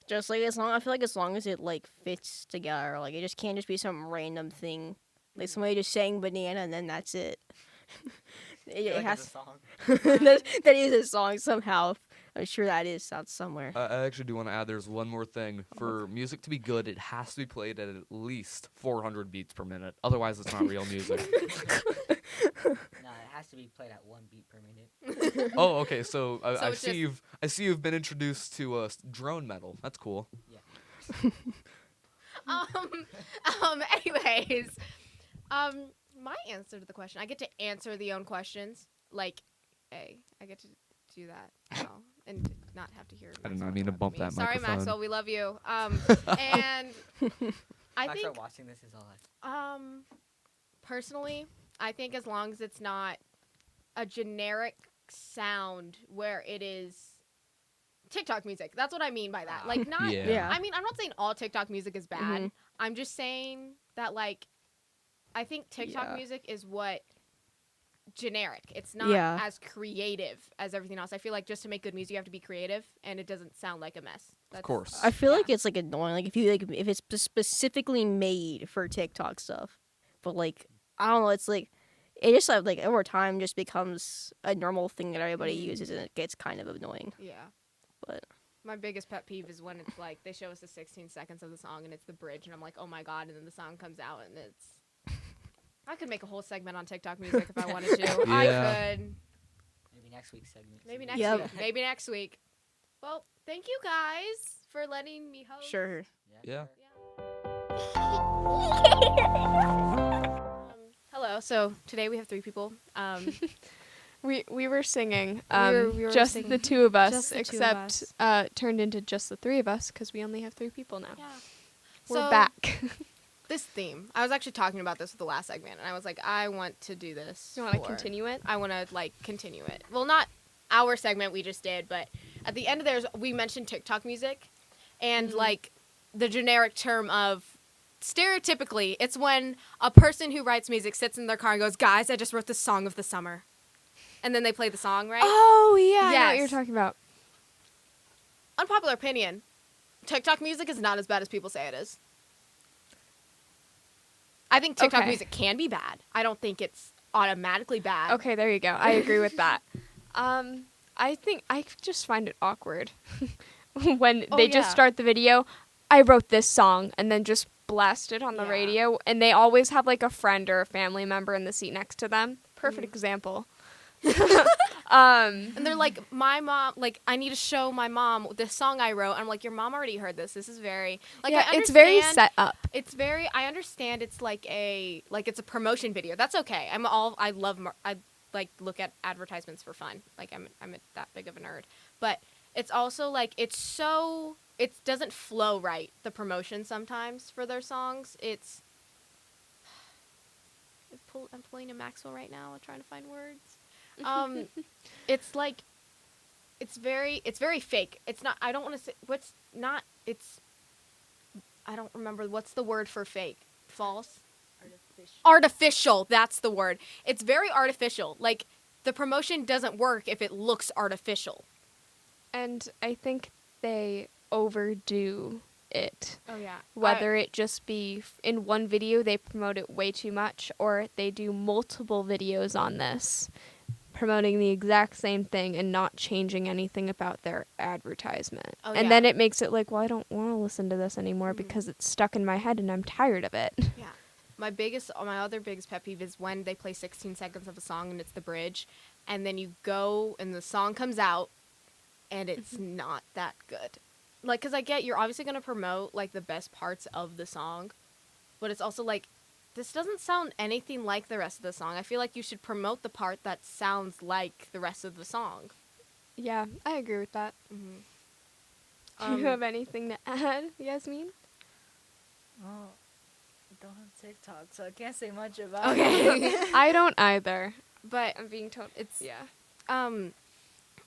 Speaker 10: Just like I feel like as long as it like fits together, like it just can't just be some random thing, like somebody just saying banana and then that's it. It
Speaker 8: Like
Speaker 10: has
Speaker 8: it's a song.
Speaker 10: that is a song somehow. I'm sure that is out somewhere.
Speaker 9: I actually do want to add there's one more thing. For music to be good, it has to be played at least 400 beats per minute. Otherwise, it's not real music.
Speaker 8: No, it has to be played at 1 beat per minute.
Speaker 9: Oh, okay. So
Speaker 7: So
Speaker 9: I
Speaker 7: it's
Speaker 9: see
Speaker 7: just-
Speaker 9: you've been introduced to drone metal. That's cool.
Speaker 7: Anyways, my answer to the question, I get to answer the own questions. Like, I get to do that now and not have to hear.
Speaker 9: I did
Speaker 7: Maxwell
Speaker 9: not mean to
Speaker 7: talk
Speaker 9: bump
Speaker 7: me.
Speaker 9: that
Speaker 7: Sorry,
Speaker 9: microphone.
Speaker 7: Maxwell, we love you. And I
Speaker 8: Max
Speaker 7: think,
Speaker 8: are watching this is all I.
Speaker 7: personally, I think as long as it's not a generic sound where it is TikTok music. That's what I mean by that. Like, not.
Speaker 9: Yeah.
Speaker 10: Yeah.
Speaker 7: I mean, I'm not saying all TikTok music is bad.
Speaker 10: Mhm.
Speaker 7: I'm just saying that, like, I think TikTok
Speaker 10: Yeah.
Speaker 7: music is what generic. It's not
Speaker 10: Yeah.
Speaker 7: as creative as everything else. I feel like just to make good music, you have to be creative, and it doesn't sound like a mess.
Speaker 9: Of course.
Speaker 10: I feel
Speaker 7: Yeah.
Speaker 10: like it's like annoying. Like if it's specifically made for TikTok stuff, but like I don't know, it's like it just like over time just becomes a normal thing that everybody uses, and it gets kind of annoying.
Speaker 7: Yeah.
Speaker 10: But
Speaker 7: My biggest pet peeve is when it's like they show us the 16 seconds of the song and it's the bridge, and I'm like, oh my god, and then the song comes out and it's. I could make a whole segment on TikTok music if I wanted to. I
Speaker 9: Yeah.
Speaker 7: could.
Speaker 8: Maybe next week's segment.
Speaker 7: Maybe next
Speaker 10: Yep.
Speaker 7: week. Maybe next week. Well, thank you guys for letting me host.
Speaker 10: sure.
Speaker 9: Yeah.
Speaker 7: Hello. So today we have 3 people.
Speaker 11: We were singing,
Speaker 6: We were
Speaker 11: just
Speaker 6: singing.
Speaker 11: the 2 of us,
Speaker 6: Just the two of
Speaker 11: except
Speaker 6: us.
Speaker 11: turned into just the 3 of us because we only have 3 people now.
Speaker 7: Yeah.
Speaker 11: We're
Speaker 7: So,
Speaker 11: back.
Speaker 7: This theme. I was actually talking about this with the last segment, and I was like, I want to do this.
Speaker 11: You want to
Speaker 7: for-
Speaker 11: continue it?
Speaker 7: I want to continue it. Well, not our segment we just did, but at the end of theirs, we mentioned TikTok music, and the generic term of stereotypically, it's when a person who writes music sits in their car and goes, "Guys, I just wrote the song of the summer," and then they play the song, right?
Speaker 11: Oh yeah, I know what
Speaker 7: Yes.
Speaker 11: you're talking about.
Speaker 7: Unpopular opinion: TikTok music is not as bad as people say it is. I think TikTok
Speaker 11: Okay.
Speaker 7: music can be bad. I don't think it's automatically bad.
Speaker 11: Okay, there you go. I agree with that. I think I just find it awkward when
Speaker 7: Oh,
Speaker 11: they just
Speaker 7: yeah.
Speaker 11: start the video. I wrote this song and then just blast it on the
Speaker 7: Yeah.
Speaker 11: radio, and they always have like a friend or a family member in the seat next to them. Perfect
Speaker 7: Mhm.
Speaker 11: example.
Speaker 7: And they're like, my mom, like, I need to show my mom this song I wrote. I'm like, your mom already heard this. This is very, like,
Speaker 11: yeah,
Speaker 7: I
Speaker 11: it's very
Speaker 7: understand-
Speaker 11: set up.
Speaker 7: It's very, I understand it's like it's a promotion video. That's okay. I love, I like look at advertisements for fun. Like, I'm that big of a nerd. But it's also like, it doesn't flow right, the promotion sometimes for their songs. I'm pulling a Maxwell right now. I'm trying to find words. It's like, it's very fake. It's not, I don't want to say, I don't remember, what's the word for fake? False? Artificial, that's the word. It's very artificial. Like, the promotion doesn't work if it looks artificial.
Speaker 11: And I think they overdo it.
Speaker 7: Oh, yeah.
Speaker 11: Whether it just be in one video they promote it way too much, or they do multiple videos on this promoting the exact same thing and not changing anything about their advertisement.
Speaker 7: Oh,
Speaker 11: and
Speaker 7: yeah.
Speaker 11: then it makes it like, well, I don't want to listen to this anymore
Speaker 7: Mhm.
Speaker 11: because it's stuck in my head and I'm tired of it.
Speaker 7: Yeah. My other biggest pet peeve is when they play 16 seconds of a song and it's the bridge, and then you go and the song comes out and it's not that good. Like, because I get you're obviously going to promote, like, the best parts of the song, but it's also like, this doesn't sound anything like the rest of the song. I feel like you should promote the part that sounds like the rest of the song.
Speaker 11: Yeah, I agree with that.
Speaker 7: Mm-hmm.
Speaker 11: Do you have anything to add, Yasmin?
Speaker 8: Oh, I don't have TikTok, so I can't say much about
Speaker 7: Okay.
Speaker 8: it.
Speaker 11: I don't either.
Speaker 7: But
Speaker 11: I'm being told
Speaker 7: it's
Speaker 11: yeah.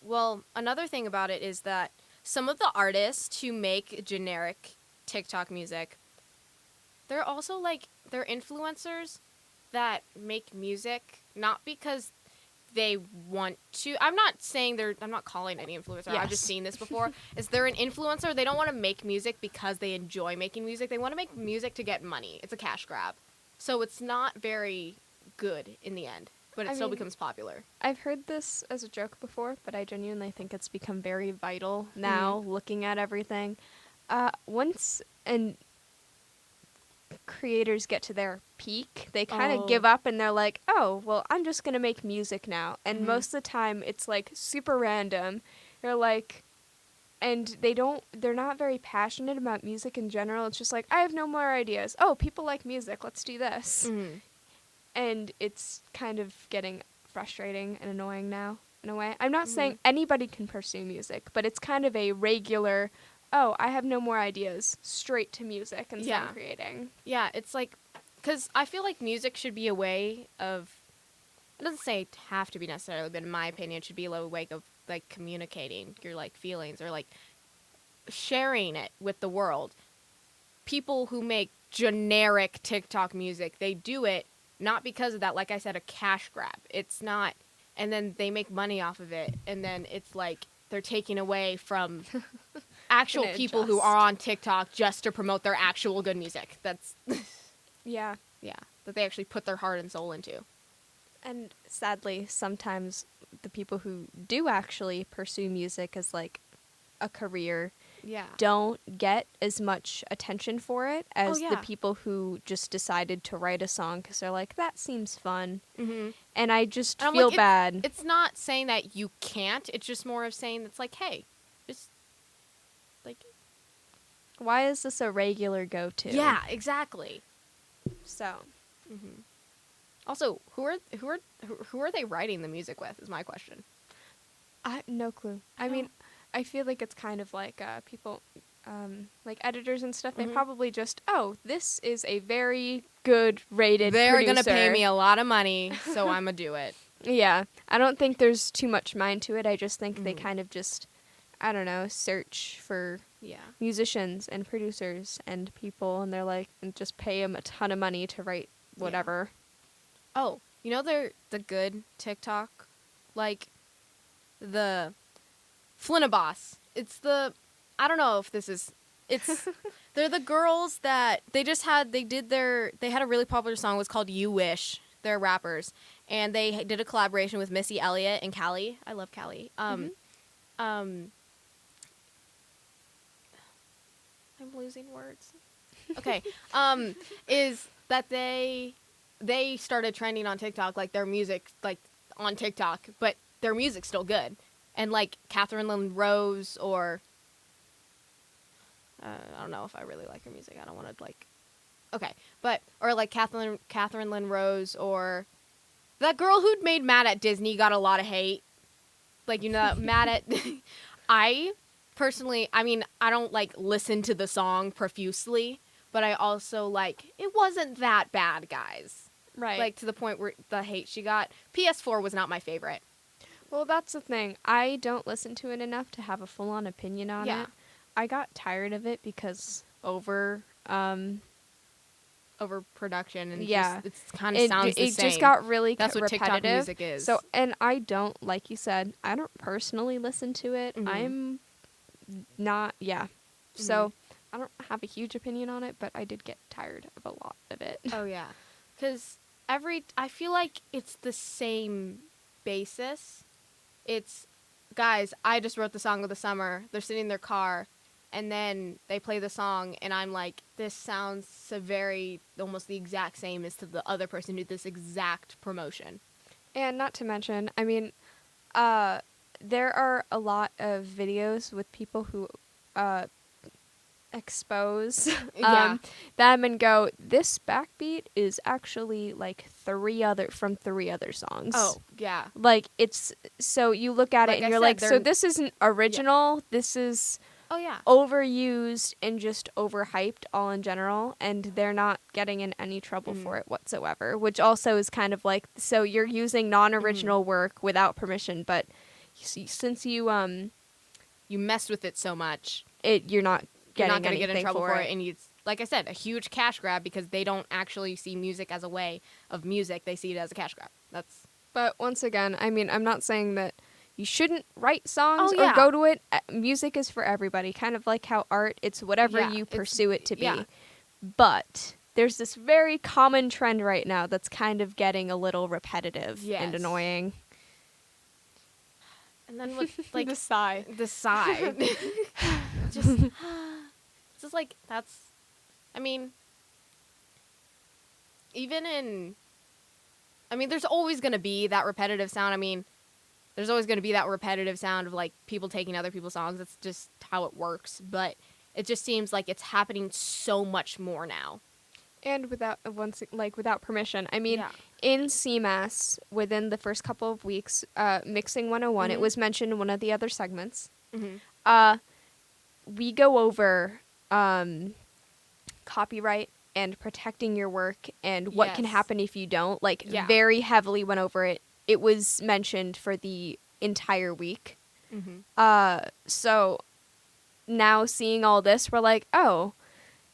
Speaker 7: well, another thing about it is that some of the artists who make generic TikTok music, they're also like, they're influencers that make music not because they want to. I'm not calling any influencer. I've just
Speaker 11: Yes.
Speaker 7: seen this before. Is they're an influencer. They don't want to make music because they enjoy making music. They want to make music to get money. It's a cash grab. So it's not very good in the end, but it
Speaker 11: I
Speaker 7: still
Speaker 11: mean,
Speaker 7: becomes popular.
Speaker 11: I've heard this as a joke before, but I genuinely think it's become very vital now, looking at everything. Once creators get to their peak, they kind of give up and they're like, oh, well, I'm just going to make music now. And most of the time, it's like super random. They're like, and they're not very passionate about music in general. It's just like, I have no more ideas. Oh, people like music. Let's do this.
Speaker 7: Mm-hmm.
Speaker 11: And it's kind of getting frustrating and annoying now, in a way. I'm not saying anybody can pursue music, but it's kind of a regular, oh, I have no more ideas, straight to music and start creating.
Speaker 7: Yeah, it's like, because I feel like music should be a way of, it doesn't say it have to be necessarily, but in my opinion, it should be a way of, like, communicating your, like, feelings or, like, sharing it with the world. People who make generic TikTok music, they do it not because of that, like I said, a cash grab. It's not, and then they make money off of it, and then it's like they're taking away from actual people who are on TikTok just to promote their actual good music. That's
Speaker 11: Yeah.
Speaker 7: that they actually put their heart and soul into.
Speaker 11: And sadly, sometimes the people who do actually pursue music as like a career don't get as much attention for it as the people who just decided to write a song because they're like, that seems fun.
Speaker 7: Mm-hmm.
Speaker 11: And I just
Speaker 7: And I'm
Speaker 11: feel
Speaker 7: like,
Speaker 11: bad.
Speaker 7: It's not saying that you can't. It's just more of saying it's like, hey, just like,
Speaker 11: Why is this a regular go-to?
Speaker 7: yeah, exactly.
Speaker 11: So,
Speaker 7: Mm-hmm. Also, who are they writing the music with? Is my question.
Speaker 11: I no clue. I mean, I feel like it's kind of like people, like editors and stuff. They probably just, oh, this is a very good rated
Speaker 7: They're
Speaker 11: producer.
Speaker 7: gonna pay me a lot of money, so I'm gonna do it.
Speaker 11: Yeah, I don't think there's too much mind to it. I just think they kind of just, I don't know, search for musicians and producers and people, and they're like, and just pay them a ton of money to write whatever.
Speaker 7: Oh, you know they're the good TikTok, like the Flinnaboss. It's the, I don't know if this is, it's they're the girls that they had a really popular song. It was called You Wish. They're rappers, and they did a collaboration with Missy Elliott and Callie. I love Callie. I'm losing words. Okay. Is that they started trending on TikTok, like their music, like on TikTok, but their music's still good. And like Catherine Lynn Rose or I don't know if I really like her music. I don't want to like. Okay, but or like Catherine Lynn Rose or that girl who'd made Mad at Disney got a lot of hate. Like Mad at. I personally, I mean, I don't like listen to the song profusely, but I also like it wasn't that bad, guys.
Speaker 11: Right.
Speaker 7: Like to the point where the hate she got. PS4 was not my favorite.
Speaker 11: Well, that's the thing. I don't listen to it enough to have a full-on opinion on
Speaker 7: Yeah.
Speaker 11: it. I got tired of it because
Speaker 7: Overproduction and
Speaker 11: Yeah.
Speaker 7: it's kind of sounds the
Speaker 11: it
Speaker 7: same.
Speaker 11: just got really
Speaker 7: That's what TikTok
Speaker 11: repetitive.
Speaker 7: music is.
Speaker 11: So, and I don't, like you said, I don't personally listen to it.
Speaker 7: Mhm.
Speaker 11: I'm not, So, I don't have a huge opinion on it, but I did get tired of a lot of it.
Speaker 7: Oh yeah, because I feel like it's the same basis. It's guys. I just wrote the song of the summer. They're sitting in their car, and then they play the song, and I'm like, this sounds so very almost the exact same as to the other person who did this exact promotion.
Speaker 11: And not to mention, I mean, there are a lot of videos with people who expose
Speaker 7: Yeah.
Speaker 11: them and go, this backbeat is actually like three other songs.
Speaker 7: Oh yeah.
Speaker 11: Like it's so you look at
Speaker 7: Like
Speaker 11: it and
Speaker 7: I
Speaker 11: you're
Speaker 7: said,
Speaker 11: like, so
Speaker 7: they're-
Speaker 11: this isn't original. This is
Speaker 7: Oh yeah.
Speaker 11: overused and just overhyped all in general, and they're not getting in any trouble
Speaker 7: Mhm.
Speaker 11: for it whatsoever, which also is kind of like, so you're using non-original work without permission, but since you
Speaker 7: You messed with it so much.
Speaker 11: you're not
Speaker 7: You're
Speaker 11: getting
Speaker 7: not going to get in
Speaker 11: anything
Speaker 7: trouble for it. And it's, like I said, a huge cash grab because they don't actually see music as a way of music. They see it as a cash grab. That's
Speaker 11: But once again, I mean, I'm not saying that you shouldn't write songs
Speaker 7: Oh,
Speaker 11: or
Speaker 7: yeah.
Speaker 11: go to it. Music is for everybody, kind of like how art, it's whatever
Speaker 7: Yeah,
Speaker 11: you
Speaker 7: it's-
Speaker 11: pursue it to be.
Speaker 7: yeah.
Speaker 11: But there's this very common trend right now that's kind of getting a little repetitive and
Speaker 7: Yes.
Speaker 11: annoying.
Speaker 7: and then with like
Speaker 11: the sigh.
Speaker 7: the side. just it's just like that's I mean even in I mean there's always going to be that repetitive sound. I mean there's always going to be that repetitive sound of like people taking other people's songs. That's just how it works, but it just seems like it's happening so much more now.
Speaker 11: And without without permission. I mean,
Speaker 7: Yeah.
Speaker 11: in CMAS, within the first couple of weeks, Mixing 101, it
Speaker 7: Mhm.
Speaker 11: was mentioned in one of the other segments.
Speaker 7: Mhm.
Speaker 11: We go over copyright and protecting your work and what can
Speaker 7: Yes.
Speaker 11: happen if you don't. Like,
Speaker 7: Yeah.
Speaker 11: very heavily went over it. It was mentioned for the entire week.
Speaker 7: Mhm.
Speaker 11: So now seeing all this, we're like, oh,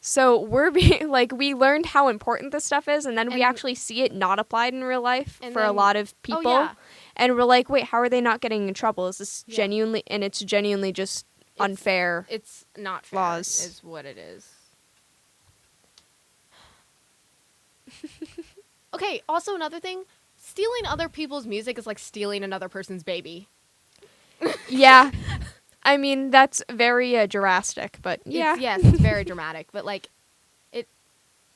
Speaker 11: so we're being like, we learned how important this stuff is, and then we
Speaker 7: And-
Speaker 11: actually see it not applied in real life
Speaker 7: And
Speaker 11: for a
Speaker 7: then-
Speaker 11: lot of people.
Speaker 7: yeah.
Speaker 11: And we're like, wait, how are they not getting in trouble? Is this
Speaker 7: Yeah.
Speaker 11: genuinely, and it's genuinely just unfair.
Speaker 7: It's not fair
Speaker 11: Laws.
Speaker 7: is what it is. Okay, also another thing, stealing other people's music is like stealing another person's baby.
Speaker 11: Yeah. I mean, that's very drastic, but yeah.
Speaker 7: Yes, it's very dramatic, but like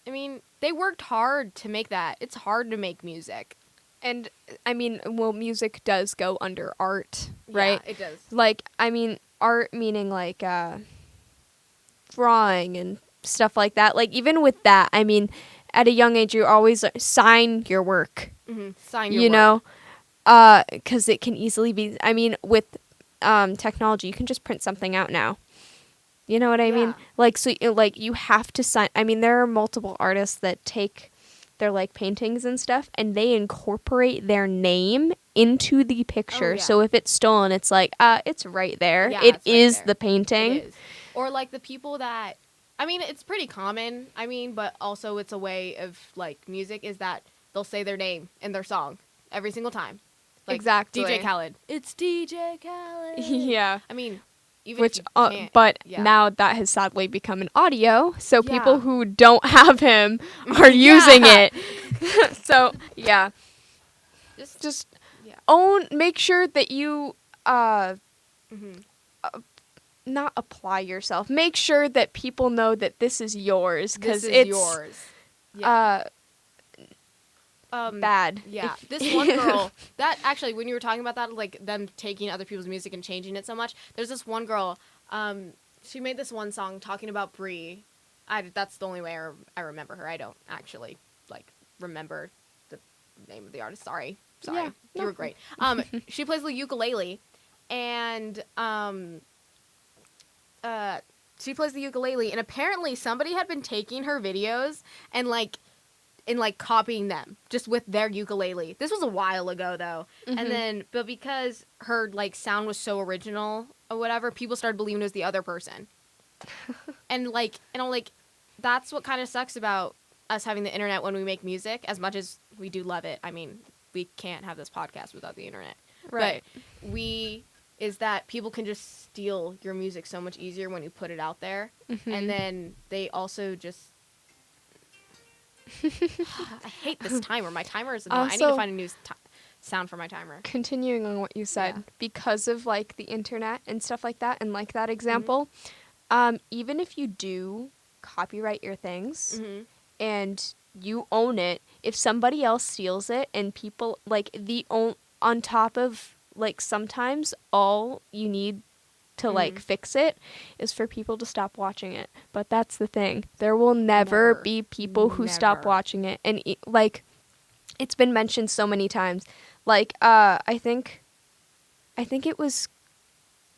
Speaker 7: I mean, they worked hard to make that. It's hard to make music.
Speaker 11: And I mean, well, music does go under art, right?
Speaker 7: Yeah, it does.
Speaker 11: Like, I mean, art meaning like drawing and stuff like that. Like, even with that, I mean, at a young age, you always sign your work,
Speaker 7: Sign your
Speaker 11: you
Speaker 7: work.
Speaker 11: know, because it can easily be. I mean, with technology, you can just print something out now. You know what I mean?
Speaker 7: Yeah.
Speaker 11: Like, so, like, you have to sign. I mean, there are multiple artists that take their like paintings and stuff, and they incorporate their name into the picture.
Speaker 7: yeah.
Speaker 11: So if it's stolen, it's like, it's right there.
Speaker 7: Yeah,
Speaker 11: It
Speaker 7: it's right
Speaker 11: is
Speaker 7: there.
Speaker 11: the painting.
Speaker 7: It is. Or like the people that I mean, it's pretty common. I mean, but also it's a way of like music is that they'll say their name in their song every single time. Like
Speaker 11: Exactly.
Speaker 7: DJ Khaled. It's DJ Khaled.
Speaker 11: Yeah.
Speaker 7: I mean, even
Speaker 11: Which,
Speaker 7: if you can't,
Speaker 11: but
Speaker 7: yeah.
Speaker 11: now that has sadly become an audio, so
Speaker 7: Yeah.
Speaker 11: people who don't have him are using
Speaker 7: Yeah.
Speaker 11: it. So yeah, just
Speaker 7: yeah.
Speaker 11: make sure that you
Speaker 7: Mhm.
Speaker 11: not apply yourself. Make sure that people know that this is yours, because
Speaker 7: This is
Speaker 11: it's
Speaker 7: yours. Yeah.
Speaker 11: bad.
Speaker 7: Yeah,
Speaker 11: If-
Speaker 7: this one girl that actually, when you were talking about that, like them taking other people's music and changing it so much, there's this one girl. She made this one song talking about Brie. That's the only way I remember her. I don't actually like remember the name of the artist. Sorry,
Speaker 11: Yeah,
Speaker 7: you were great. She plays the ukulele, and she plays the ukulele, and apparently somebody had been taking her videos and copying them just with their ukulele. This was a while ago though. And then but because her like sound was so original or whatever, people started believing it was the other person. and I'm like, that's what kind of sucks about us having the internet when we make music, as much as we do love it. I mean, we can't have this podcast without the internet.
Speaker 11: Right.
Speaker 7: But is that people can just steal your music so much easier when you put it out there. And then they also just I hate this timer. My timer is annoying. I need to
Speaker 11: Also-
Speaker 7: find a new sound for my timer.
Speaker 11: Continuing on what you said,
Speaker 7: Yeah.
Speaker 11: because of like the internet and stuff like that, and like that example, even if you do copyright your things and you own it, if somebody else steals it and people like on top of like sometimes all you need to like fix it is for people to stop watching it. But that's the thing. There will never
Speaker 7: Never.
Speaker 11: be people who stop
Speaker 7: Never.
Speaker 11: watching it. And like it's been mentioned so many times. Like I think it was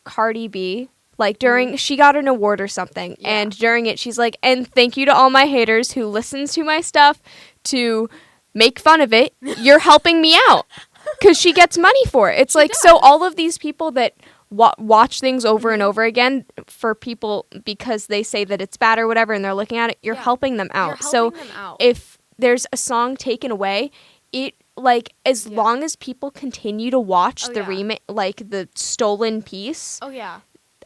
Speaker 11: Cardi B. Like during she got an award or something,
Speaker 7: Yeah.
Speaker 11: and during it she's like, and thank you to all my haters who listens to my stuff to make fun of it. You're helping me out. Because she gets money for it. It's like, so all of these people that watch things over and over again for people because they say that it's bad or whatever and they're looking at it, you're
Speaker 7: Yeah.
Speaker 11: helping them out.
Speaker 7: You're
Speaker 11: So
Speaker 7: helping them out.
Speaker 11: if there's a song taken away, it like as
Speaker 7: Yeah.
Speaker 11: long as people continue to watch
Speaker 7: Oh,
Speaker 11: the
Speaker 7: yeah.
Speaker 11: remake, like the stolen piece,
Speaker 7: Oh yeah.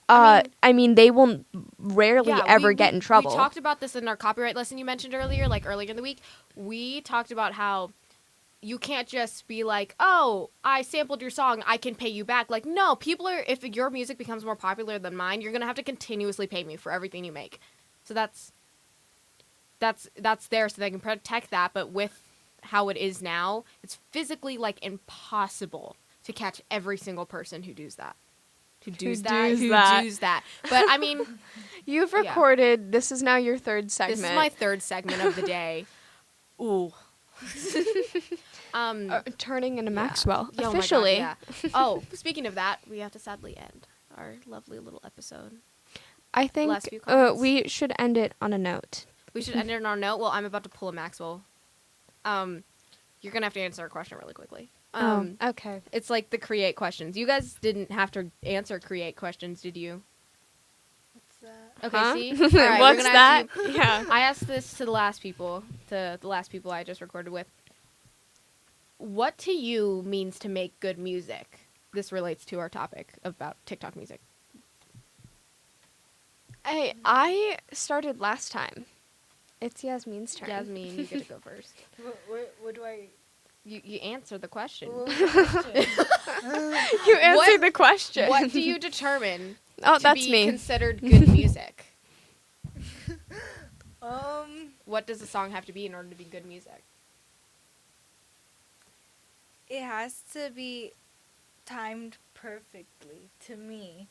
Speaker 11: I mean they will rarely
Speaker 7: Yeah,
Speaker 11: ever
Speaker 7: we-
Speaker 11: get in trouble.
Speaker 7: We talked about this in our copyright lesson you mentioned earlier, like earlier in the week. We talked about how you can't just be like, oh, I sampled your song, I can pay you back. Like, no, people are, if your music becomes more popular than mine, you're going to have to continuously pay me for everything you make. So that's there so they can protect that. But with how it is now, it's physically like impossible to catch every single person who does that. Who does that. But I mean,
Speaker 11: You've
Speaker 7: Yeah.
Speaker 11: recorded, this is now your third segment.
Speaker 7: this is my third segment of the day. Ooh.
Speaker 11: Turning into
Speaker 7: Yeah.
Speaker 11: Maxwell,
Speaker 7: Oh my God,
Speaker 11: officially.
Speaker 7: yeah. Oh, speaking of that, we have to sadly end our lovely little episode.
Speaker 11: I think
Speaker 7: Last few comments.
Speaker 11: we should end it on a note.
Speaker 7: We should end it on our note. Well, I'm about to pull a Maxwell. You're gonna have to answer a question really quickly.
Speaker 11: Okay.
Speaker 7: It's like the create questions. You guys didn't have to answer create questions, did you?
Speaker 6: What's that?
Speaker 7: Okay,
Speaker 11: Huh?
Speaker 7: see? All right, we're
Speaker 11: What's
Speaker 7: gonna
Speaker 11: that?
Speaker 7: have to-
Speaker 11: Yeah.
Speaker 7: I asked this to the last people I just recorded with. What to you means to make good music? This relates to our topic about TikTok music.
Speaker 11: I started last time. It's Yasmin's turn.
Speaker 7: Jasmine, you get to go first.
Speaker 6: What do I?
Speaker 7: You answer the question.
Speaker 11: You answered the question.
Speaker 7: What do you determine
Speaker 11: Oh,
Speaker 7: to
Speaker 11: that's
Speaker 7: be
Speaker 11: me.
Speaker 7: considered good music?
Speaker 6: Um,
Speaker 7: What does a song have to be in order to be good music?
Speaker 6: it has to be timed perfectly to me.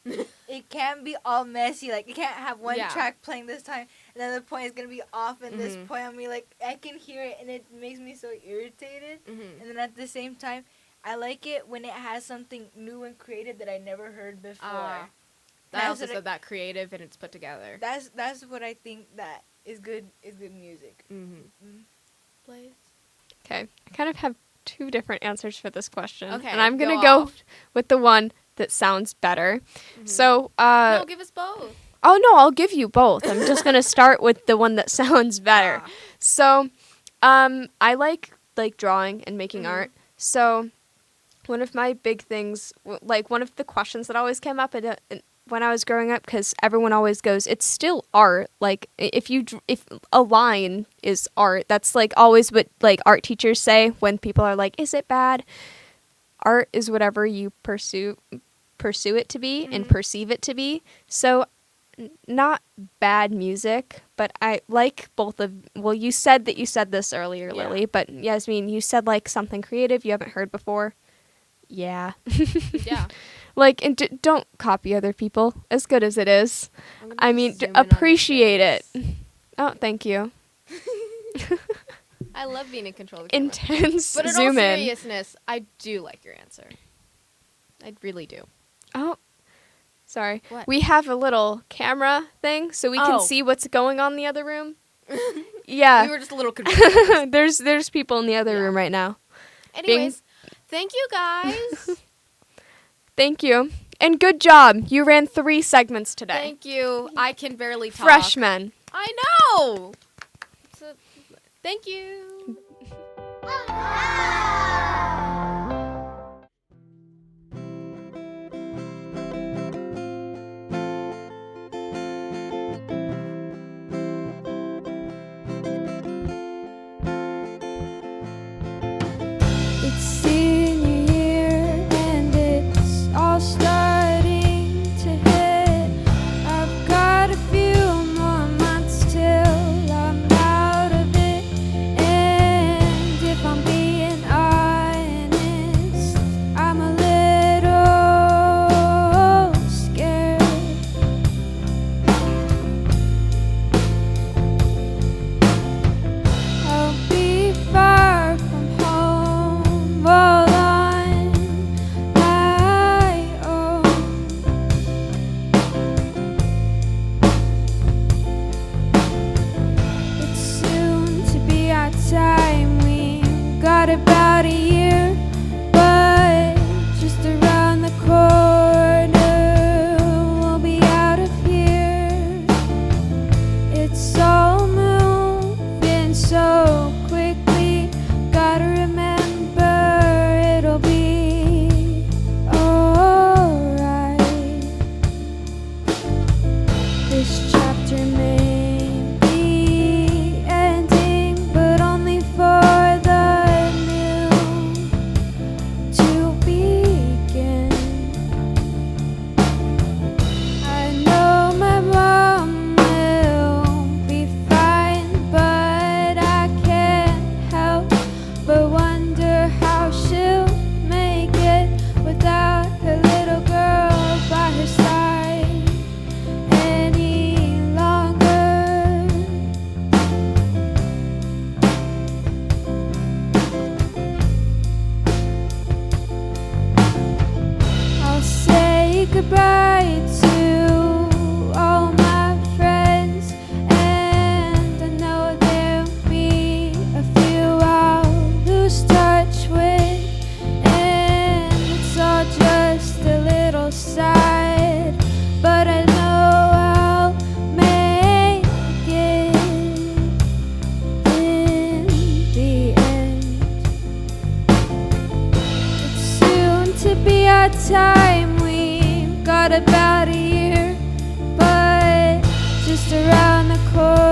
Speaker 6: It can't be all messy. Like, you can't have one
Speaker 7: Yeah.
Speaker 6: track playing this time, and then the point is gonna be off, and this
Speaker 7: Mhm.
Speaker 6: point on me, like, I can hear it, and it makes me so irritated.
Speaker 7: Mm-hmm.
Speaker 6: And then at the same time, I like it when it has something new and creative that I never heard before.
Speaker 7: I
Speaker 6: That's
Speaker 7: also
Speaker 6: what
Speaker 7: said that creative and it's put together.
Speaker 6: That's what I think that is good music.
Speaker 7: Mm-hmm. Blaze?
Speaker 11: Okay. I kind of have two different answers for this question.
Speaker 7: Okay,
Speaker 11: And I'm going to
Speaker 7: go
Speaker 11: go
Speaker 7: off.
Speaker 11: with the one that sounds better.
Speaker 7: Mhm.
Speaker 11: So,
Speaker 7: No, give us both.
Speaker 11: oh no, I'll give you both. I'm just going to start with the one that sounds better.
Speaker 7: Ah.
Speaker 11: So, I like drawing and making
Speaker 7: Mhm.
Speaker 11: art. So, one of my big things, like one of the questions that always came up when I was growing up, because everyone always goes, it's still art. Like if a line is art, that's like always what like art teachers say when people are like, is it bad? Art is whatever you pursue it to be and
Speaker 7: Mhm.
Speaker 11: perceive it to be. So, not bad music, but I like both of. Well, you said that you said this earlier,
Speaker 7: Yeah.
Speaker 11: Lily, but Yasmin, you said like something creative you haven't heard before. Yeah.
Speaker 7: Yeah.
Speaker 11: Like, and don't copy other people, as good as it is.
Speaker 7: I'm gonna
Speaker 11: I
Speaker 7: just
Speaker 11: mean,
Speaker 7: zoom in on your
Speaker 11: appreciate it.
Speaker 7: face.
Speaker 11: Oh, thank you.
Speaker 7: I love being in control of the camera.
Speaker 11: Intense
Speaker 7: But in all
Speaker 11: zoom in.
Speaker 7: seriousness, I do like your answer. I really do.
Speaker 11: Oh, sorry.
Speaker 7: What?
Speaker 11: We have a little camera thing, so we can
Speaker 7: Oh.
Speaker 11: see what's going on in the other room. Yeah.
Speaker 7: We were just a little confused.
Speaker 11: There's people in the other
Speaker 7: Yeah.
Speaker 11: room right now.
Speaker 7: Anyways, thank you guys.
Speaker 11: Thank you. And good job. You ran 3 segments today.
Speaker 7: Thank you. I can barely talk.
Speaker 11: Freshmen.
Speaker 7: I know. Thank you.
Speaker 12: It's senior year and it's all starting to hit. I've got a few more months till I'm out of it. And if I'm being honest, I'm a little scared. I'll be far from home, all on my own. It's soon to be our time. We've got about a year, but just around the corner, we'll be out of here. It's all moving so quickly. Gotta remember it'll be alright. This chapter may be ending, but only for the new to begin. I know my mom will be fine, but I can't help but wonder how she'll make it without her little girl by her side any longer. I'll say goodbye to all my friends, and I know there'll be a few I'll lose touch with, and it's all just a little sad, but I know I'll make it in the end. It's soon to be our time. We've got about a year, but just around the corner.